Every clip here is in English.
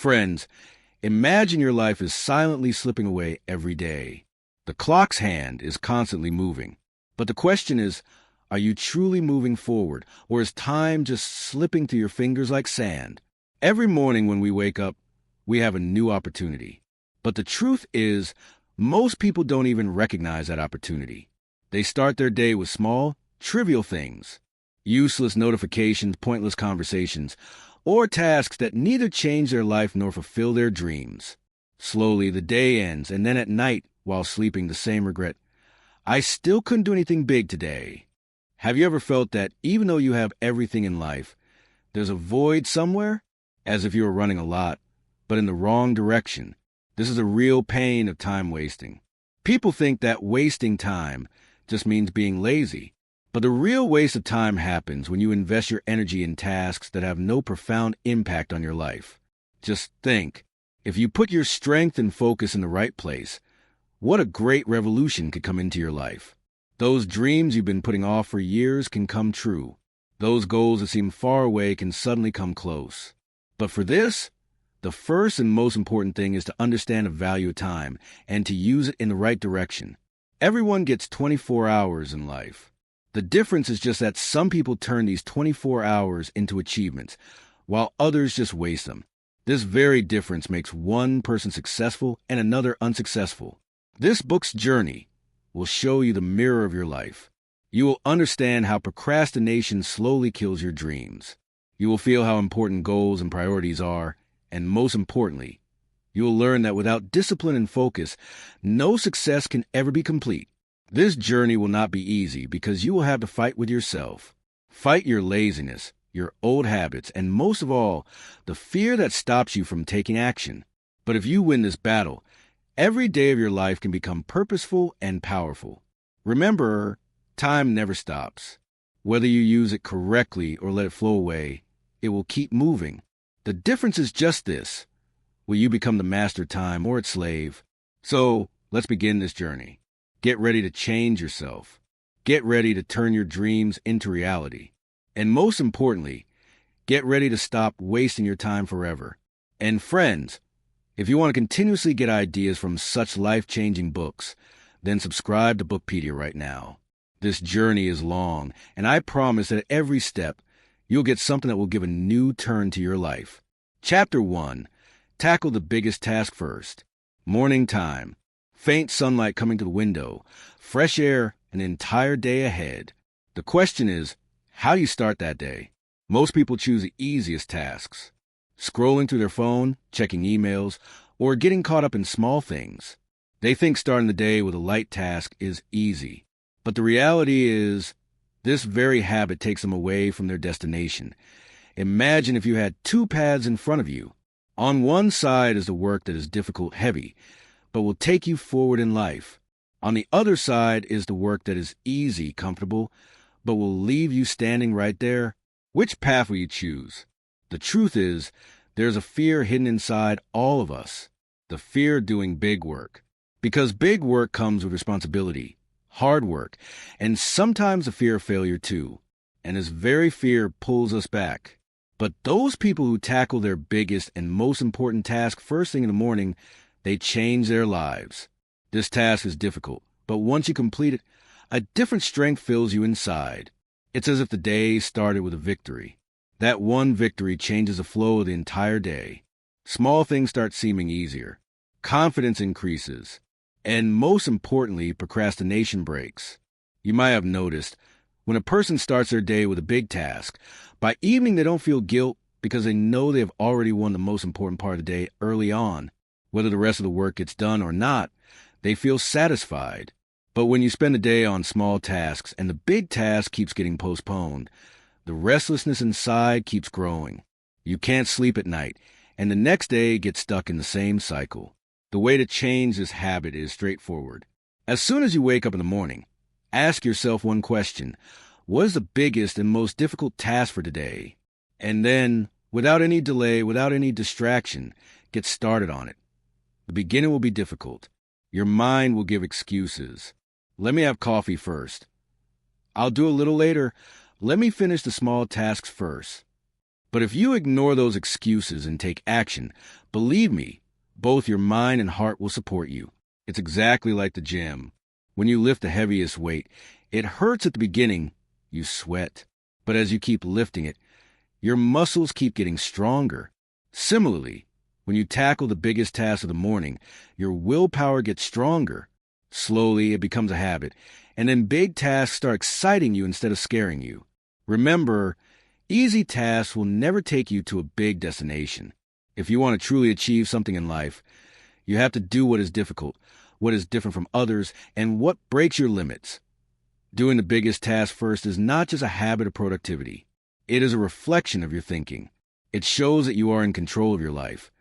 Friends, imagine your life is silently slipping away every day. The clock's hand is constantly moving. But the question is, are you truly moving forward, or is time just slipping through your fingers like sand? Every morning when we wake up, we have a new opportunity. But the truth is, most people don't even recognize that opportunity. They start their day with small, trivial things, useless notifications, pointless conversations, or tasks that neither change their life nor fulfill their dreams. Slowly, the day ends, and then at night, while sleeping, the same regret. I still couldn't do anything big today. Have you ever felt that even though you have everything in life, there's a void somewhere? As if you were running a lot, but in the wrong direction. This is a real pain of time wasting. People think that wasting time just means being lazy. But the real waste of time happens when you invest your energy in tasks that have no profound impact on your life. Just think, if you put your strength and focus in the right place, what a great revolution could come into your life. Those dreams you've been putting off for years can come true. Those goals that seem far away can suddenly come close. But for this, the first and most important thing is to understand the value of time and to use it in the right direction. Everyone gets 24 hours in life. The difference is just that some people turn these 24 hours into achievements, while others just waste them. This very difference makes one person successful and another unsuccessful. This book's journey will show you the mirror of your life. You will understand how procrastination slowly kills your dreams. You will feel how important goals and priorities are, and most importantly, you will learn that without discipline and focus, no success can ever be complete. This journey will not be easy because you will have to fight with yourself. Fight your laziness, your old habits, and most of all, the fear that stops you from taking action. But if you win this battle, every day of your life can become purposeful and powerful. Remember, time never stops. Whether you use it correctly or let it flow away, it will keep moving. The difference is just this. Will you become the master of time or its slave? So, let's begin this journey. Get ready to change yourself. Get ready to turn your dreams into reality. And most importantly, get ready to stop wasting your time forever. And friends, if you want to continuously get ideas from such life-changing books, then subscribe to Bookpedia right now. This journey is long, and I promise that at every step, you'll get something that will give a new turn to your life. Chapter 1. Tackle the biggest task first. Morning time. Faint sunlight coming to the window. Fresh air, an entire day ahead. The question is, how do you start that day? Most people choose the easiest tasks. Scrolling through their phone, checking emails, or getting caught up in small things. They think starting the day with a light task is easy. But the reality is, this very habit takes them away from their destination. Imagine if you had two paths in front of you. On one side is the work that is difficult, heavy, but will take you forward in life. On the other side is the work that is easy, comfortable, but will leave you standing right there. Which path will you choose? The truth is, there's a fear hidden inside all of us. The fear of doing big work. Because big work comes with responsibility, hard work, and sometimes the fear of failure too. And this very fear pulls us back. But those people who tackle their biggest and most important task first thing in the morning, they change their lives. This task is difficult, but once you complete it, a different strength fills you inside. It's as if the day started with a victory. That one victory changes the flow of the entire day. Small things start seeming easier. Confidence increases. And most importantly, procrastination breaks. You might have noticed, when a person starts their day with a big task, by evening they don't feel guilt because they know they have already won the most important part of the day early on. Whether the rest of the work gets done or not, they feel satisfied. But when you spend the day on small tasks and the big task keeps getting postponed, the restlessness inside keeps growing. You can't sleep at night, and the next day gets stuck in the same cycle. The way to change this habit is straightforward. As soon as you wake up in the morning, ask yourself one question. What is the biggest and most difficult task for today? And then, without any delay, without any distraction, get started on it. The beginning will be difficult. Your mind will give excuses. Let me have coffee first. I'll do a little later. Let me finish the small tasks first. But if you ignore those excuses and take action, believe me, both your mind and heart will support you. It's exactly like the gym. When you lift the heaviest weight, it hurts at the beginning. You sweat. But as you keep lifting it, your muscles keep getting stronger. Similarly, when you tackle the biggest task of the morning, your willpower gets stronger. Slowly, it becomes a habit, and then big tasks start exciting you instead of scaring you. Remember, easy tasks will never take you to a big destination. If you want to truly achieve something in life, you have to do what is difficult, what is different from others, and what breaks your limits. Doing the biggest task first is not just a habit of productivity. It is a reflection of your thinking. It shows that you are in control of your life,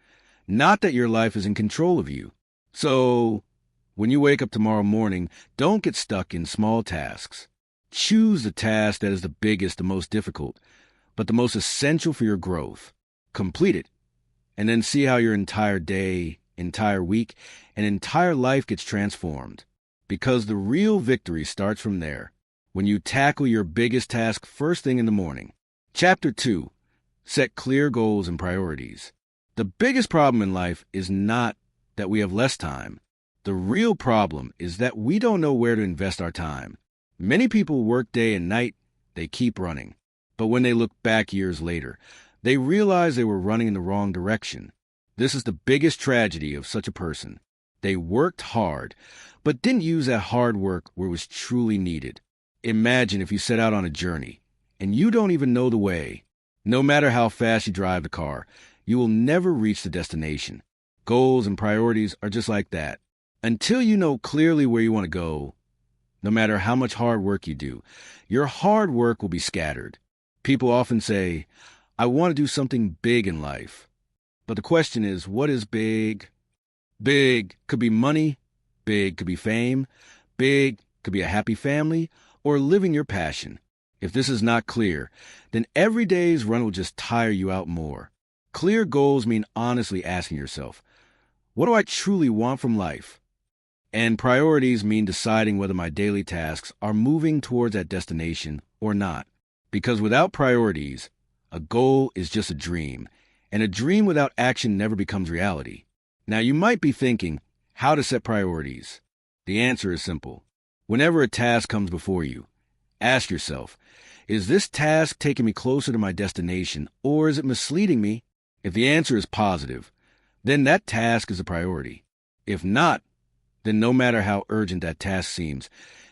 not that your life is in control of you. So, when you wake up tomorrow morning, don't get stuck in small tasks. Choose the task that is the biggest, the most difficult, but the most essential for your growth. Complete it, and then see how your entire day, entire week, and entire life gets transformed. Because the real victory starts from there, when you tackle your biggest task first thing in the morning. Chapter 2. Set clear goals and priorities. The biggest problem in life is not that we have less time. The real problem is that we don't know where to invest our time. Many people work day and night, they keep running. But when they look back years later, they realize they were running in the wrong direction. This is the biggest tragedy of such a person. They worked hard, but didn't use that hard work where it was truly needed. Imagine if you set out on a journey, and you don't even know the way. No matter how fast you drive the car, you will never reach the destination. Goals and priorities are just like that. Until you know clearly where you want to go, no matter how much hard work you do, your hard work will be scattered. People often say, I want to do something big in life. But the question is, what is big? Big could be money, big could be fame, big could be a happy family, or living your passion. If this is not clear, then every day's run will just tire you out more. Clear goals mean honestly asking yourself, what do I truly want from life? And priorities mean deciding whether my daily tasks are moving towards that destination or not. Because without priorities, a goal is just a dream, and a dream without action never becomes reality. Now you might be thinking, how to set priorities? The answer is simple. Whenever a task comes before you, ask yourself, is this task taking me closer to my destination, or is it misleading me? If the answer is positive, then that task is a priority. If not, then no matter how urgent that task seems,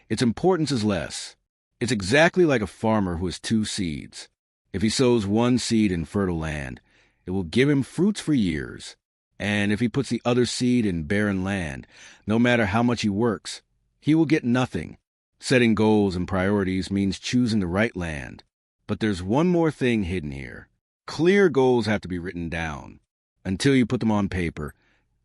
its importance is less. It's exactly like a farmer who has 2 seeds. If he sows one seed in fertile land, it will give him fruits for years. And if he puts the other seed in barren land, no matter how much he works, he will get nothing. Setting goals and priorities means choosing the right land. But there's one more thing hidden here. Clear goals have to be written down. Until you put them on paper,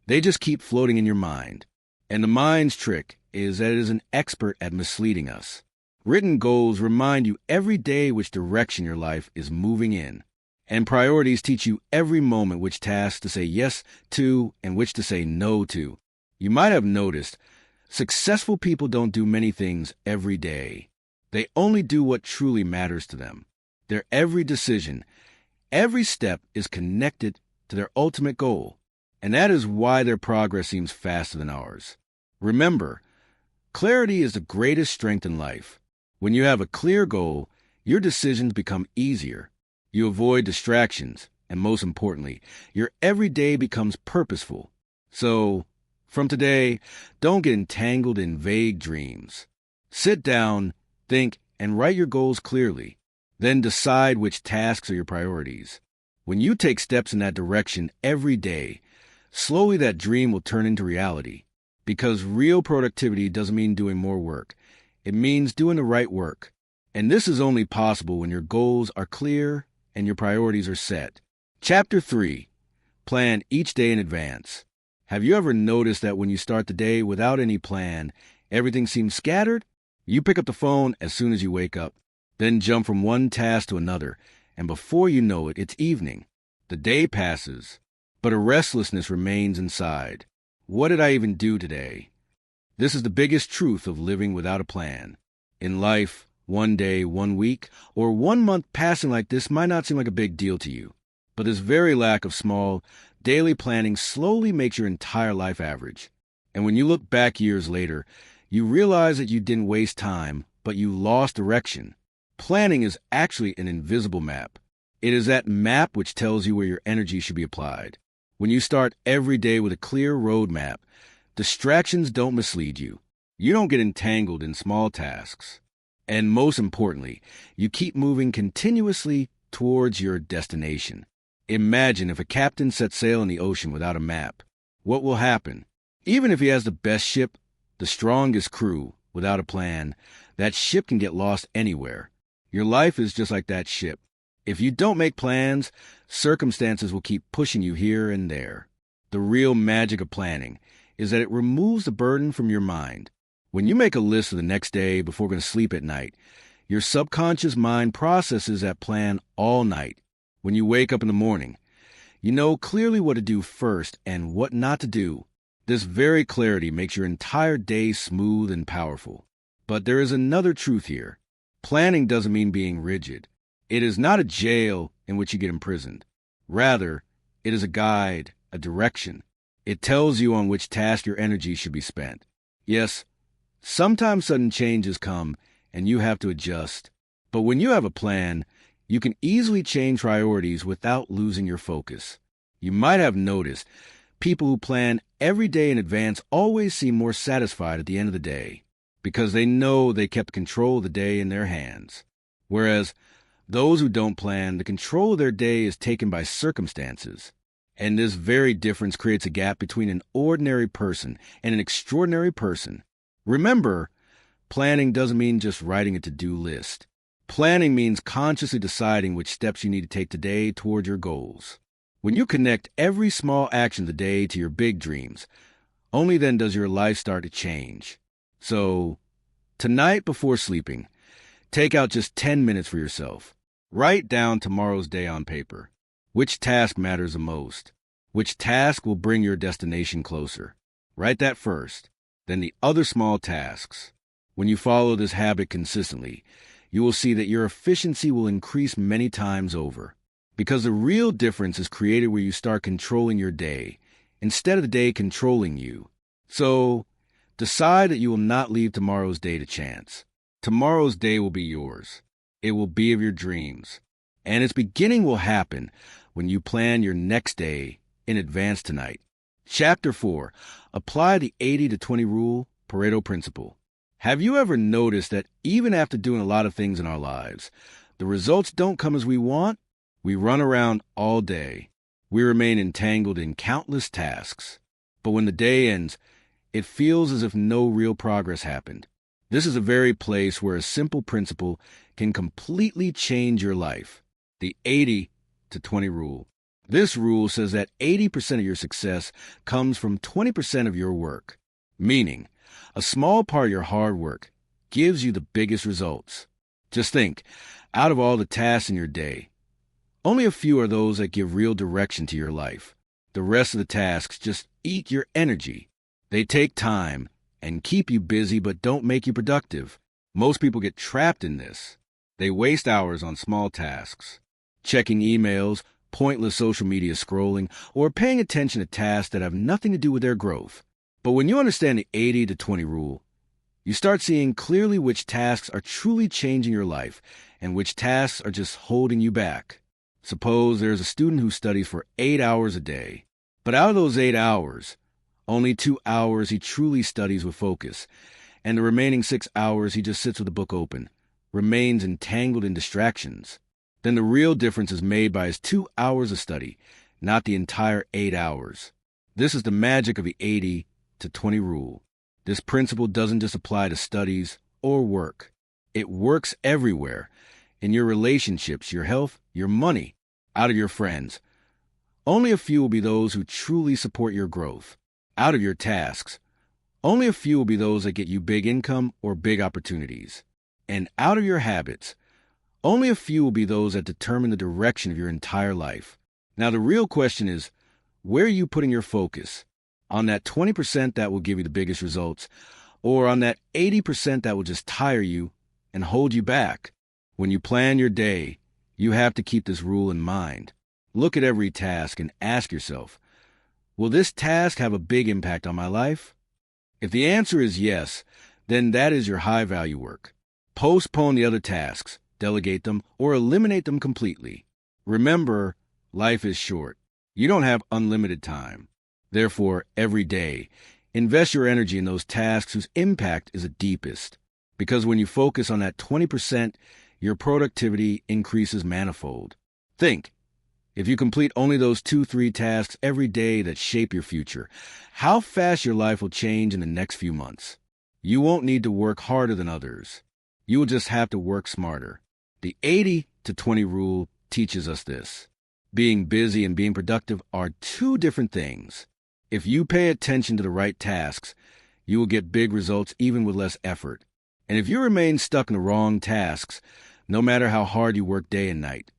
they just keep floating in your mind. And the mind's trick is that it is an expert at misleading us. Written goals remind you every day which direction your life is moving in. And priorities teach you every moment which tasks to say yes to and which to say no to. You might have noticed, successful people don't do many things every day. They only do what truly matters to them. Their every decision, every step is connected to their ultimate goal. And that is why their progress seems faster than ours. Remember, clarity is the greatest strength in life. When you have a clear goal, your decisions become easier. You avoid distractions, and most importantly, your everyday becomes purposeful. So, from today, don't get entangled in vague dreams. Sit down, think, and write your goals clearly. Then decide which tasks are your priorities. When you take steps in that direction every day, slowly that dream will turn into reality. Because real productivity doesn't mean doing more work. It means doing the right work. And this is only possible when your goals are clear and your priorities are set. Chapter 3. Plan each day in advance. Have you ever noticed that when you start the day without any plan, everything seems scattered? You pick up the phone as soon as you wake up, then jump from one task to another, and before you know it, it's evening. The day passes, but a restlessness remains inside. What did I even do today? This is the biggest truth of living without a plan. In life, One day, 1 week, or 1 month passing like this might not seem like a big deal to you. But this very lack of small, daily planning slowly makes your entire life average. And when you look back years later, you realize that you didn't waste time, but you lost direction. Planning is actually an invisible map. It is that map which tells you where your energy should be applied. When you start every day with a clear roadmap, distractions don't mislead you. You don't get entangled in small tasks. And most importantly, you keep moving continuously towards your destination. Imagine if a captain sets sail in the ocean without a map. What will happen? Even if he has the best ship, the strongest crew, without a plan, that ship can get lost anywhere. Your life is just like that ship. If you don't make plans, circumstances will keep pushing you here and there. The real magic of planning is that it removes the burden from your mind. When you make a list of the next day before going to sleep at night, your subconscious mind processes that plan all night. When you wake up in the morning, you know clearly what to do first and what not to do. This very clarity makes your entire day smooth and powerful. But there is another truth here. Planning doesn't mean being rigid. It is not a jail in which you get imprisoned. Rather, it is a guide, a direction. It tells you on which task your energy should be spent. Yes, sometimes sudden changes come and you have to adjust. But when you have a plan, you can easily change priorities without losing your focus. You might have noticed people who plan every day in advance always seem more satisfied at the end of the day because they know they kept control of the day in their hands. Whereas those who don't plan, the control of their day is taken by circumstances. And this very difference creates a gap between an ordinary person and an extraordinary person. Remember, planning doesn't mean just writing a to-do list. Planning means consciously deciding which steps you need to take today toward your goals. When you connect every small action of the day to your big dreams, only then does your life start to change. So, tonight before sleeping, take out just 10 minutes for yourself. Write down tomorrow's day on paper. Which task matters the most? Which task will bring your destination closer? Write that first, then the other small tasks. When you follow this habit consistently, you will see that your efficiency will increase many times over. Because the real difference is created where you start controlling your day, instead of the day controlling you. So, decide that you will not leave tomorrow's day to chance. Tomorrow's day will be yours. It will be of your dreams. And its beginning will happen when you plan your next day in advance tonight. Chapter 4. Apply the 80-20 rule, Pareto Principle. Have you ever noticed that even after doing a lot of things in our lives, the results don't come as we want? We run around all day. We remain entangled in countless tasks. But when the day ends, it feels as if no real progress happened. This is a very place where a simple principle can completely change your life. The 80-20 rule. This rule says that 80% of your success comes from 20% of your work. Meaning, a small part of your hard work gives you the biggest results. Just think, out of all the tasks in your day, only a few are those that give real direction to your life. The rest of the tasks just eat your energy. They take time and keep you busy but don't make you productive. Most people get trapped in this. They waste hours on small tasks, checking emails, pointless social media scrolling, or paying attention to tasks that have nothing to do with their growth. But when you understand the 80-20 rule, you start seeing clearly which tasks are truly changing your life and which tasks are just holding you back. Suppose there's a student who studies for 8 hours a day, but out of those 8 hours, only 2 hours he truly studies with focus, and the remaining 6 hours he just sits with the book open, remains entangled in distractions. Then the real difference is made by his 2 hours of study, not the entire 8 hours. This is the magic of the 80-20 rule. This principle doesn't just apply to studies or work. It works everywhere, in your relationships, your health, your money, out of your friends. Only a few will be those who truly support your growth. Out of your tasks, only a few will be those that get you big income or big opportunities. And out of your habits, only a few will be those that determine the direction of your entire life. Now, the real question is, where are you putting your focus? On that 20% that will give you the biggest results, or on that 80% that will just tire you and hold you back. When you plan your day, you have to keep this rule in mind. Look at every task and ask yourself, will this task have a big impact on my life? If the answer is yes, then that is your high-value work. Postpone the other tasks, delegate them, or eliminate them completely. Remember, life is short. You don't have unlimited time. Therefore, every day, invest your energy in those tasks whose impact is the deepest. Because when you focus on that 20%, your productivity increases manifold. Think, if you complete only those 2-3 tasks every day that shape your future, how fast your life will change in the next few months. You won't need to work harder than others. You will just have to work smarter. The 80-20 rule teaches us this. Being busy and being productive are two different things. If you pay attention to the right tasks, you will get big results even with less effort. And if you remain stuck in the wrong tasks, no matter how hard you work day and night,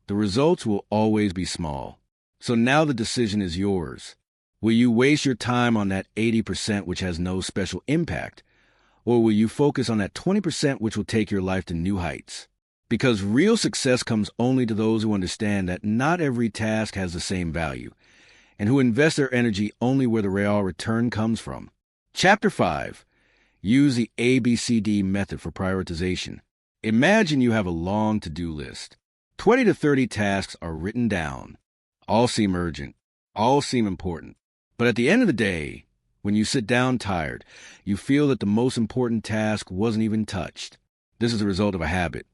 the results will always be small. So now the decision is yours. Will you waste your time on that 80% which has no special impact? Or will you focus on that 20% which will take your life to new heights? Because real success comes only to those who understand that not every task has the same value, and who invest their energy only where the real return comes from. Chapter 5. Use the ABCD method for prioritization. Imagine you have a long to-do list. 20 to 30 tasks are written down. All seem urgent. All seem important. But at the end of the day, when you sit down tired, you feel that the most important task wasn't even touched. This is the result of a habit.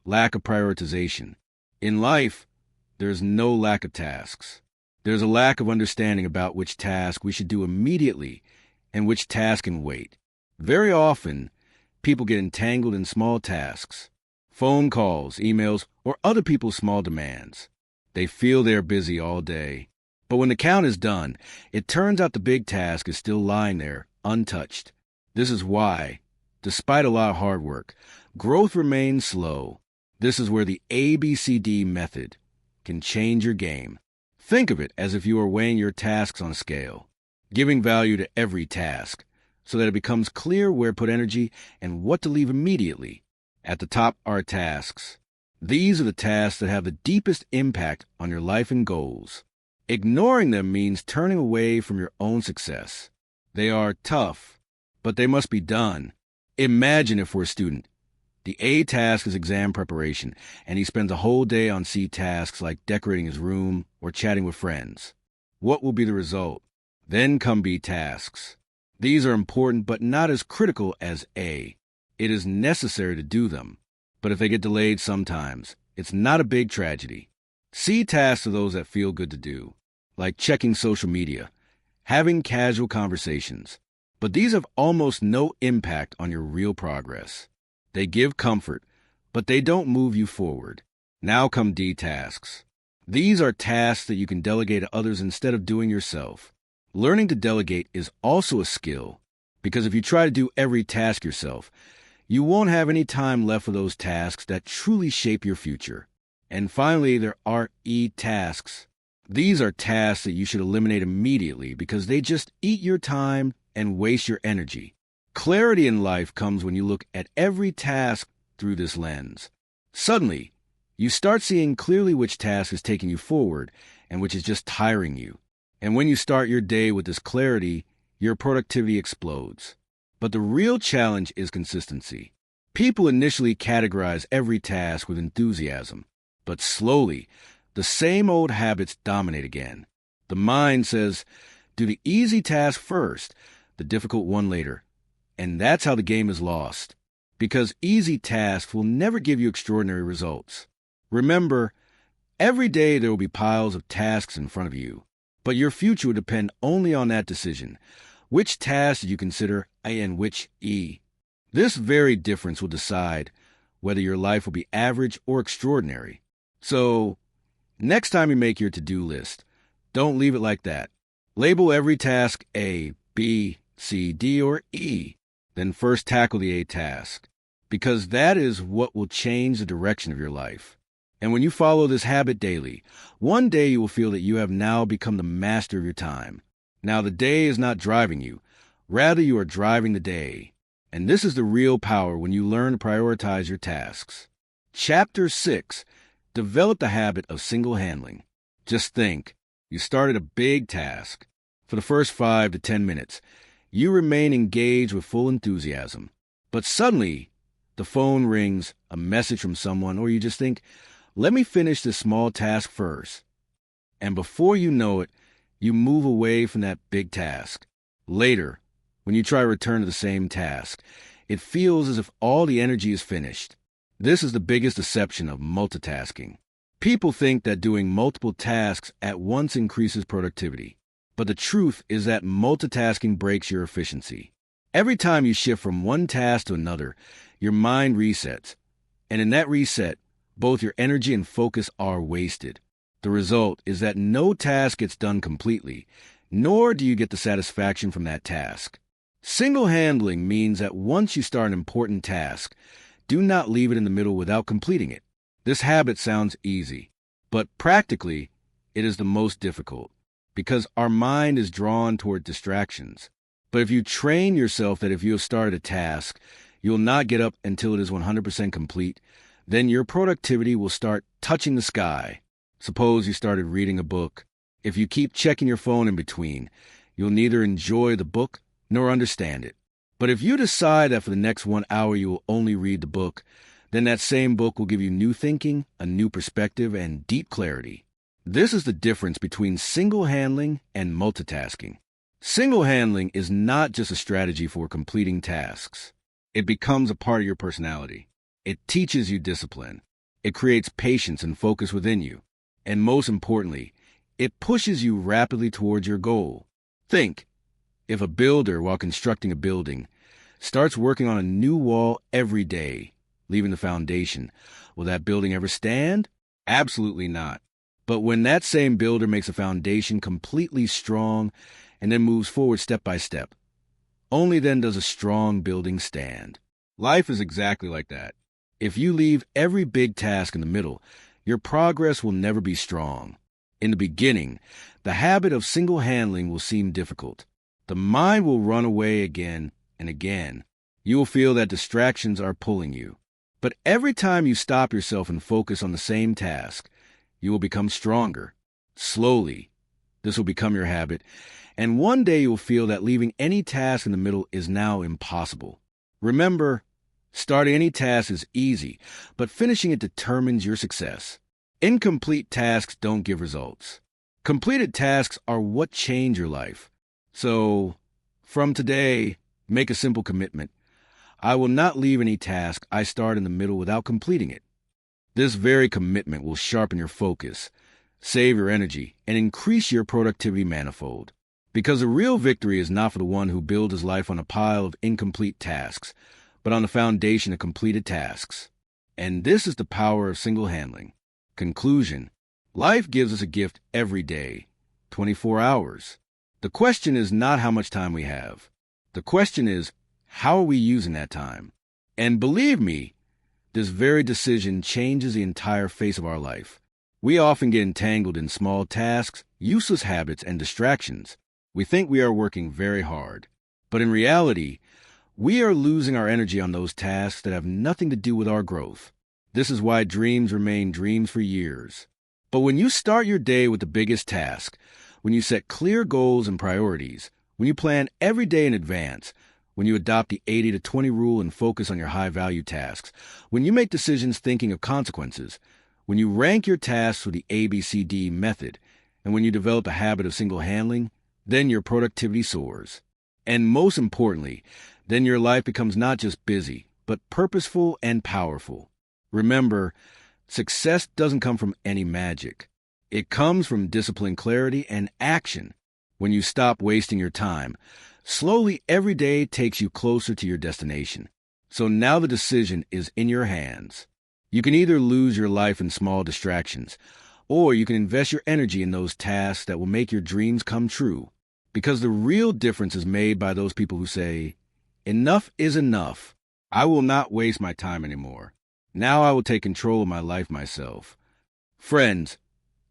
Lack of prioritization. In life, there's no lack of tasks. There's a lack of understanding about which task we should do immediately and which task can wait. Very often, people get entangled in small tasks, phone calls, emails, or other people's small demands. They feel they're busy all day. But when the count is done, it turns out the big task is still lying there, untouched. This is why, despite a lot of hard work, growth remains slow. This is where the ABCD method can change your game. Think of it as if you are weighing your tasks on a scale, giving value to every task, so that it becomes clear where to put energy and what to leave immediately. At the top are tasks. These are the tasks that have the deepest impact on your life and goals. Ignoring them means turning away from your own success. They are tough, but they must be done. Imagine if for a student, the A task is exam preparation, and he spends a whole day on C tasks like decorating his room or chatting with friends. What will be the result? Then come B tasks. These are important but not as critical as A. It is necessary to do them, but if they get delayed sometimes, it's not a big tragedy. C tasks are those that feel good to do, like checking social media, having casual conversations, but these have almost no impact on your real progress. They give comfort, but they don't move you forward. Now come D tasks. These are tasks that you can delegate to others instead of doing yourself. Learning to delegate is also a skill, because if you try to do every task yourself, you won't have any time left for those tasks that truly shape your future. And finally, there are E tasks. These are tasks that you should eliminate immediately because they just eat your time and waste your energy. Clarity in life comes when you look at every task through this lens. Suddenly, you start seeing clearly which task is taking you forward and which is just tiring you. And when you start your day with this clarity, your productivity explodes. But the real challenge is consistency. People initially categorize every task with enthusiasm, but slowly, the same old habits dominate again. The mind says, do the easy task first, the difficult one later. And that's how the game is lost, because easy tasks will never give you extraordinary results. Remember, every day there will be piles of tasks in front of you, but your future will depend only on that decision. Which task do you consider A and which E? This very difference will decide whether your life will be average or extraordinary. So, next time you make your to-do list, don't leave it like that. Label every task A, B, C, D, or E. Then first tackle the A task, because that is what will change the direction of your life. And when you follow this habit daily, one day you will feel that you have now become the master of your time. Now the day is not driving you. Rather, you are driving the day. And this is the real power when you learn to prioritize your tasks. Chapter 6. Develop the habit of single handling. Just think, you started a big task. For the first 5 to 10 minutes, you remain engaged with full enthusiasm. But suddenly, the phone rings, a message from someone, or you just think, let me finish this small task first. And before you know it, you move away from that big task. Later, when you try to return to the same task, it feels as if all the energy is finished. This is the biggest deception of multitasking. People think that doing multiple tasks at once increases productivity. But the truth is that multitasking breaks your efficiency. Every time you shift from one task to another, your mind resets. And in that reset, both your energy and focus are wasted. The result is that no task gets done completely, nor do you get the satisfaction from that task. Single handling means that once you start an important task, do not leave it in the middle without completing it. This habit sounds easy, but practically, it is the most difficult, because our mind is drawn toward distractions. But if you train yourself that if you have started a task, you will not get up until it is 100% complete, then your productivity will start touching the sky. Suppose you started reading a book. If you keep checking your phone in between, you'll neither enjoy the book nor understand it. But if you decide that for the next 1 hour you will only read the book, then that same book will give you new thinking, a new perspective, and deep clarity. This is the difference between single handling and multitasking. Single handling is not just a strategy for completing tasks. It becomes a part of your personality. It teaches you discipline. It creates patience and focus within you. And most importantly, it pushes you rapidly towards your goal. Think, if a builder, while constructing a building, starts working on a new wall every day, leaving the foundation, will that building ever stand? Absolutely not. But when that same builder makes a foundation completely strong and then moves forward step by step, only then does a strong building stand. Life is exactly like that. If you leave every big task in the middle, your progress will never be strong. In the beginning, the habit of single handling will seem difficult. The mind will run away again and again. You will feel that distractions are pulling you. But every time you stop yourself and focus on the same task, you will become stronger. Slowly, this will become your habit, and one day you will feel that leaving any task in the middle is now impossible. Remember, starting any task is easy, but finishing it determines your success. Incomplete tasks don't give results. Completed tasks are what change your life. So, from today, make a simple commitment. I will not leave any task I start in the middle without completing it. This very commitment will sharpen your focus, save your energy, and increase your productivity manifold. Because the real victory is not for the one who builds his life on a pile of incomplete tasks, but on the foundation of completed tasks. And this is the power of single handling. Conclusion: life gives us a gift every day, 24 hours. The question is not how much time we have. The question is, how are we using that time? And believe me, this very decision changes the entire face of our life. We often get entangled in small tasks, useless habits, and distractions. We think we are working very hard. But in reality, we are losing our energy on those tasks that have nothing to do with our growth. This is why dreams remain dreams for years. But when you start your day with the biggest task, when you set clear goals and priorities, when you plan every day in advance, when you adopt the 80-20 rule and focus on your high-value tasks, when you make decisions thinking of consequences, when you rank your tasks with the ABCD method, and when you develop a habit of single handling, then your productivity soars. And most importantly, then your life becomes not just busy, but purposeful and powerful. Remember, success doesn't come from any magic. It comes from discipline, clarity, and action. When you stop wasting your time, slowly every day takes you closer to your destination. So now the decision is in your hands. You can either lose your life in small distractions, or you can invest your energy in those tasks that will make your dreams come true. Because the real difference is made by those people who say, enough is enough. I will not waste my time anymore. Now I will take control of my life myself. Friends,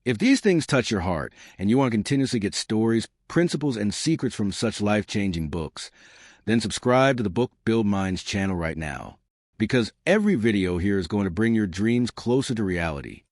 if these things touch your heart and you want to continuously get stories, principles, and secrets from such life-changing books, then subscribe to the Book Build Minds channel right now, because every video here is going to bring your dreams closer to reality.